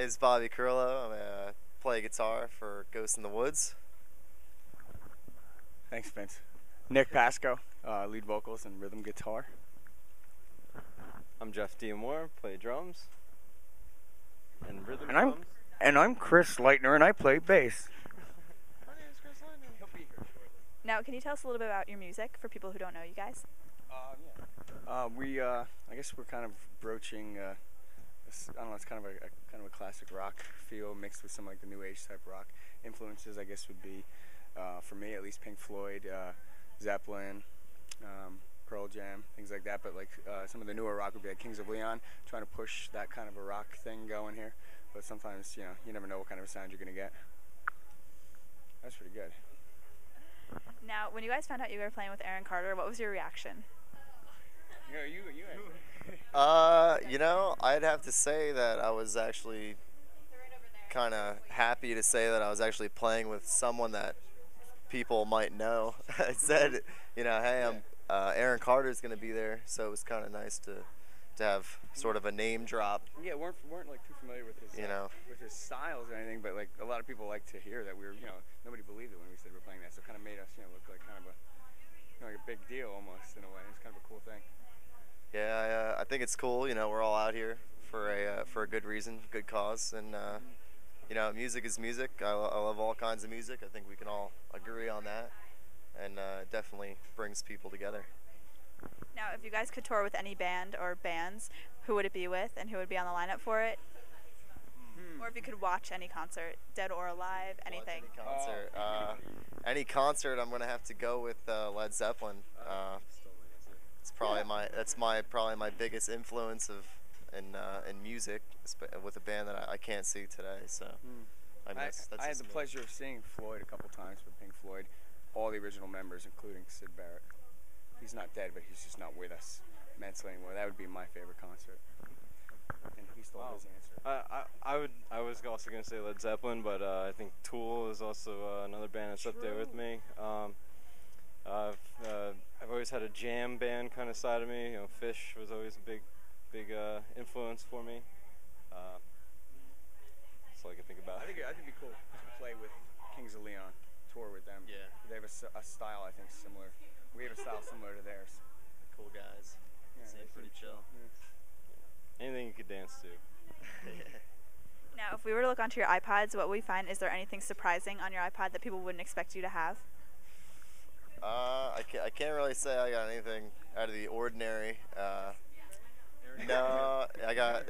is Bobby Curlo. I play guitar for Ghost in the Woods. Thanks, Vince. Nick Pasco, lead vocals and rhythm guitar. I'm Jeff Diamore, play drums and rhythm And drums. I'm Chris Leitner, and I play bass. My name is Chris Leitner. He'll be here shortly. Now, can you tell us a little bit about your music for people who don't know you guys? I guess we're kind of broaching. I don't know. It's kind of a classic rock feel mixed with some like the new age type rock influences. I guess would be, for me at least, Pink Floyd, Zeppelin, Pearl Jam, things like that. But like some of the newer rock would be like Kings of Leon, trying to push that kind of a rock thing going here. But sometimes you never know what kind of a sound you're gonna get. That's pretty good. Now, when you guys found out you were playing with Aaron Carter, what was your reaction? I'd have to say that I was actually kind of happy to say that I was actually playing with someone that people might know. I said, hey, Aaron Carter's going to be there, so it was kind of nice to have sort of a name drop. Yeah, weren't like too familiar with his with his styles or anything, but like a lot of people like to hear that we were nobody believed it when we said we're playing that, so it kind of made us look like kind of like a big deal almost in a way. It's kind of a cool thing. Yeah, I think it's cool. We're all out here for a good reason, good cause, and music is music. I love all kinds of music. I think we can all agree on that, and it definitely brings people together. Now, if you guys could tour with any band or bands, who would it be with, and who would be on the lineup for it? Or if you could watch any concert, dead or alive, anything. Any concert, I'm gonna have to go with Led Zeppelin. It's probably probably my biggest influence in music, with a band that I can't see today. So I had the pleasure of seeing Floyd a couple times with Pink Floyd, all the original members, including Sid Barrett. He's not dead, but he's just not with us mentally anymore. That would be my favorite concert. And he stole his answer. I was also gonna say Led Zeppelin, but I think Tool is also another band that's up there with me. I've always had a jam band kind of side of me. Fish was always a big influence for me. That's all I can think about. I think it'd be cool to play with Kings of Leon, tour with them. Yeah. They have a style I think similar. We have a style similar to theirs. Cool guys. Yeah, Seem pretty chill. Yeah. Anything you could dance to. Now, if we were to look onto your iPods, what we find, is there anything surprising on your iPod that people wouldn't expect you to have? I can't really say I got anything out of the ordinary. No, I got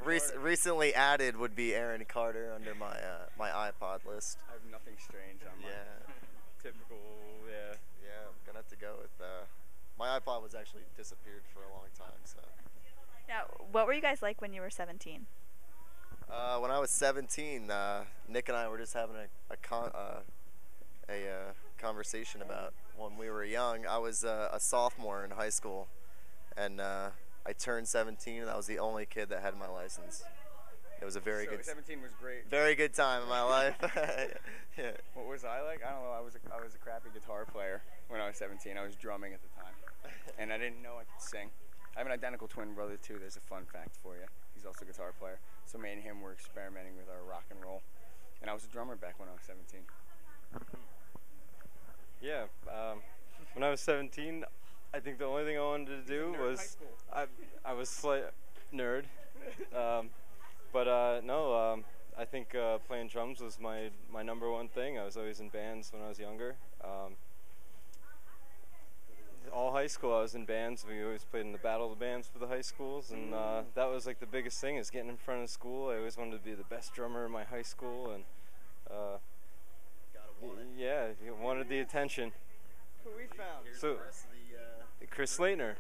recently added would be Aaron Carter under my iPod list. I have nothing strange on mine. Yeah. Typical, yeah. Yeah, I'm gonna have to go with. My iPod was actually disappeared for a long time. So. Now, what were you guys like when you were 17? When I was 17, Nick and I were just having a conversation about when we were young. I was a sophomore in high school, and I turned 17, and I was the only kid that had my license. It was a very good. 17 was great. Very good time in my life. Yeah. What was I like? I don't know. I was a crappy guitar player when I was 17. I was drumming at the time, and I didn't know I could sing. I have an identical twin brother too. There's a fun fact for you. He's also a guitar player. So me and him were experimenting with our rock and roll, and I was a drummer back when I was 17. Yeah. When I was 17, I think the only thing I wanted to do was I was slight nerd. I think playing drums was my number one thing. I was always in bands when I was younger. All high school I was in bands. We always played in the battle of the bands for the high schools, and that was like the biggest thing, is getting in front of school. I always wanted to be the best drummer in my high school, and yeah, you wanted the attention. Who we found? So, Chris Leitner.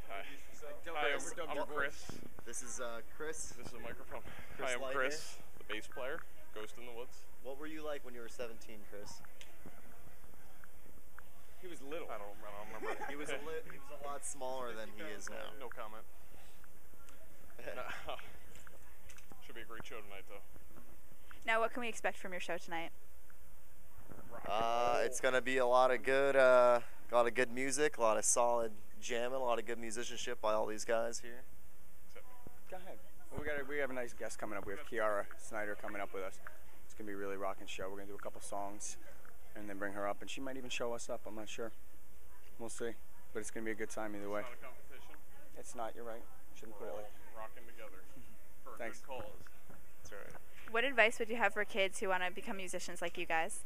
Hi, I'm Chris. This is Chris. This is a microphone. Chris Hi, I'm Leitner. Chris, the bass player, Ghost in the Woods. What were you like when you were 17, Chris? He was little. I don't remember. He was a lot smaller than he is now. No comment. Should be a great show tonight, though. Now, what can we expect from your show tonight? It's gonna be a lot of good music, a lot of solid jamming, a lot of good musicianship by all these guys here. Go ahead. Well, we have a nice guest coming up. We have Keara Snyder coming up with us. It's gonna be a really rocking show. We're gonna do a couple songs, and then bring her up, and she might even show us up. I'm not sure. We'll see. But it's gonna be a good time either way. It's not a competition. It's not. You're right. Shouldn't put it like. Rocking together for a Thanks. good cause. That's right. What advice would you have for kids who want to become musicians like you guys?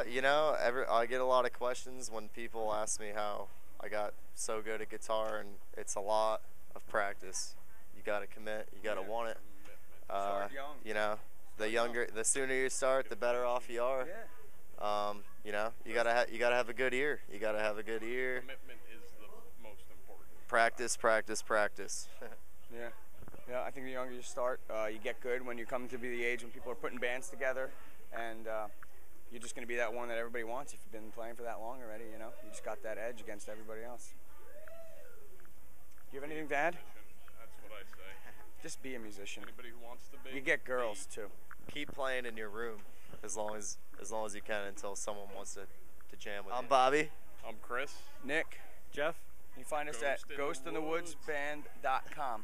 You know, I get a lot of questions when people ask me how I got so good at guitar, and it's a lot of practice. You got to commit. You got to want it. Start young. You know, the sooner you start, the better off you are. Yeah. You know, you gotta have a good ear. You gotta have a good ear. Commitment is the most important. Practice, practice, practice. Yeah. Yeah, I think the younger you start, you get good when you come to be the age when people are putting bands together, and you're just going to be that one that everybody wants if you've been playing for that long already, you know? You just got that edge against everybody else. Do you have anything to add? That's what I say. Just be a musician. Anybody who wants to be. You get girls, too. Keep playing in your room as long as you can until someone wants to jam with you. I'm Bobby. I'm Chris. Nick. Jeff? You find us at Ghost in the Woods. ghostinthewoodsband.com.